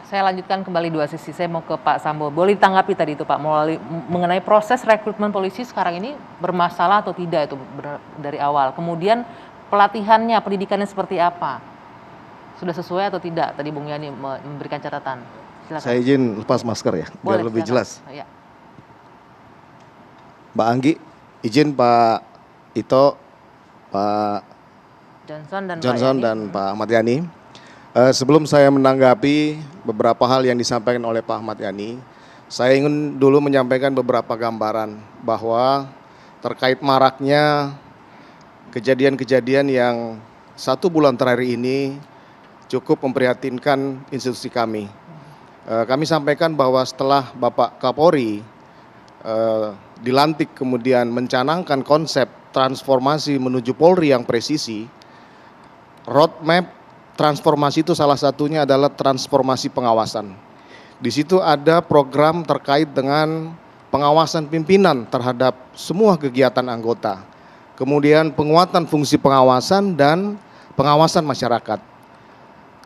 saya lanjutkan kembali dua sisi. Saya mau ke Pak Sambo. Boleh ditanggapi tadi itu Pak, mengenai proses rekrutmen polisi sekarang ini bermasalah atau tidak itu dari awal. Kemudian pelatihannya, pendidikannya seperti apa? Sudah sesuai atau tidak? Tadi Bung Yani memberikan catatan. Silakan. Saya izin lepas masker ya, biar lebih jelas. Ya. Mbak Anggi, izin Pak Ito, Pak Johnson dan Pak Ahmad Yani. Sebelum saya menanggapi beberapa hal yang disampaikan oleh Pak Ahmad Yani, saya ingin dulu menyampaikan beberapa gambaran bahwa terkait maraknya kejadian-kejadian yang 1 bulan terakhir ini cukup memprihatinkan institusi kami. Kami sampaikan bahwa setelah Bapak Kapolri dilantik kemudian mencanangkan konsep transformasi menuju Polri yang presisi, roadmap transformasi itu salah satunya adalah transformasi pengawasan. Di situ ada program terkait dengan pengawasan pimpinan terhadap semua kegiatan anggota. Kemudian penguatan fungsi pengawasan dan pengawasan masyarakat.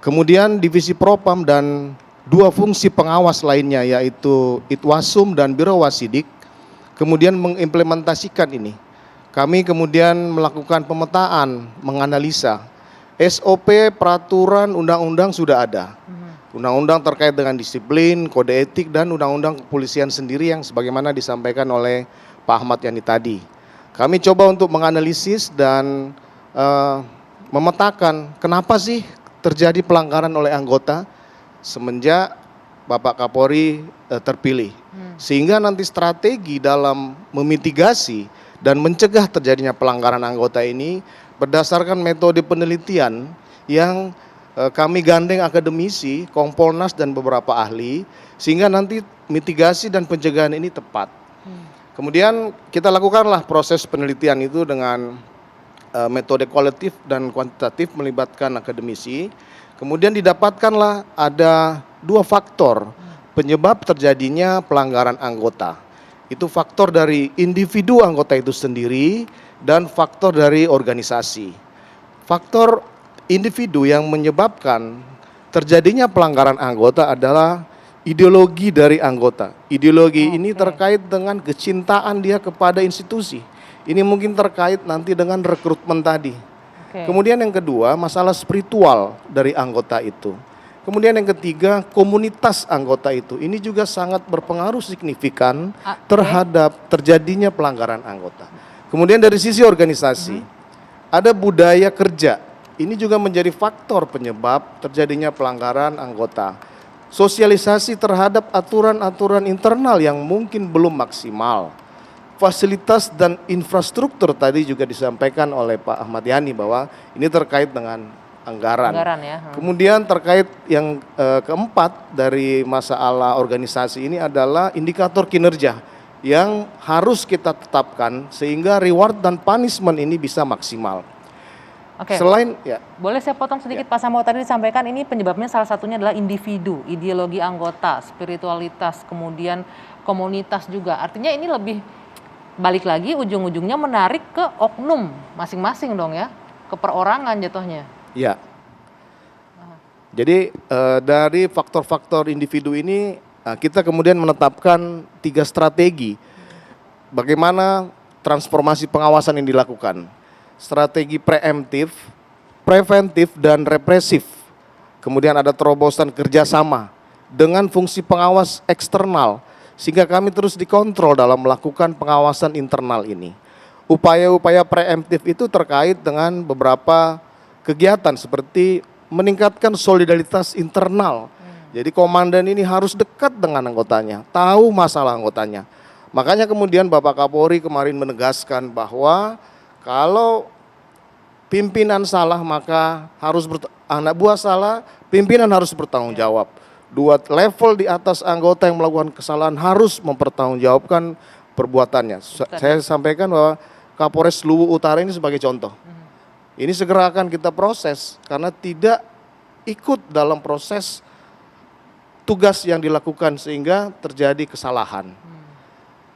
Kemudian divisi Propam dan 2 fungsi pengawas lainnya yaitu Itwasum dan Biro Wasidik kemudian mengimplementasikan ini. Kami kemudian melakukan pemetaan, menganalisa SOP, peraturan, undang-undang sudah ada. Undang-undang terkait dengan disiplin, kode etik, dan undang-undang kepolisian sendiri yang sebagaimana disampaikan oleh Pak Ahmad Yani tadi. Kami coba untuk menganalisis dan memetakan kenapa sih terjadi pelanggaran oleh anggota semenjak Bapak Kapolri terpilih. Sehingga nanti strategi dalam memitigasi dan mencegah terjadinya pelanggaran anggota ini berdasarkan metode penelitian yang kami gandeng akademisi, Kompolnas dan beberapa ahli, sehingga nanti mitigasi dan pencegahan ini tepat. Kemudian kita lakukanlah proses penelitian itu dengan metode kualitatif dan kuantitatif melibatkan akademisi. Kemudian didapatkanlah ada 2 faktor penyebab terjadinya pelanggaran anggota. Itu faktor dari individu anggota itu sendiri dan faktor dari organisasi. Faktor individu yang menyebabkan terjadinya pelanggaran anggota adalah ideologi dari anggota. Ideologi ini terkait dengan kecintaan dia kepada institusi. Ini mungkin terkait nanti dengan rekrutmen tadi. Kemudian yang kedua, masalah spiritual dari anggota itu. Kemudian yang ketiga, komunitas anggota itu. Ini juga sangat berpengaruh signifikan terhadap terjadinya pelanggaran anggota. Kemudian dari sisi organisasi, ada budaya kerja. Ini juga menjadi faktor penyebab terjadinya pelanggaran anggota. Sosialisasi terhadap aturan-aturan internal yang mungkin belum maksimal. Fasilitas dan infrastruktur tadi juga disampaikan oleh Pak Ahmad Yani bahwa ini terkait dengan anggaran ya. Kemudian terkait yang keempat dari masalah organisasi ini adalah indikator kinerja yang harus kita tetapkan sehingga reward dan punishment ini bisa maksimal. Selain boleh saya potong sedikit Pak Sambo, tadi disampaikan ini penyebabnya salah satunya adalah individu, ideologi anggota, spiritualitas, kemudian komunitas juga. Artinya ini lebih balik lagi ujung-ujungnya menarik ke oknum masing-masing dong ya, ke perorangan jatuhnya. Ya. Jadi dari faktor-faktor individu ini kita kemudian menetapkan 3 strategi bagaimana transformasi pengawasan yang dilakukan. Strategi preemptif, preventif, dan represif. Kemudian ada terobosan kerjasama dengan fungsi pengawas eksternal sehingga kami terus dikontrol dalam melakukan pengawasan internal ini. Upaya-upaya preemptif itu terkait dengan beberapa kegiatan seperti meningkatkan solidaritas internal. Jadi komandan ini harus dekat dengan anggotanya, tahu masalah anggotanya. Makanya kemudian Bapak Kapolri kemarin menegaskan bahwa kalau pimpinan salah maka harus anak buah salah, pimpinan harus bertanggung jawab. 2 level di atas anggota yang melakukan kesalahan harus mempertanggungjawabkan perbuatannya. Saya sampaikan bahwa Kapolres Luwu Utara ini sebagai contoh. Ini segera akan kita proses karena tidak ikut dalam proses tugas yang dilakukan sehingga terjadi kesalahan.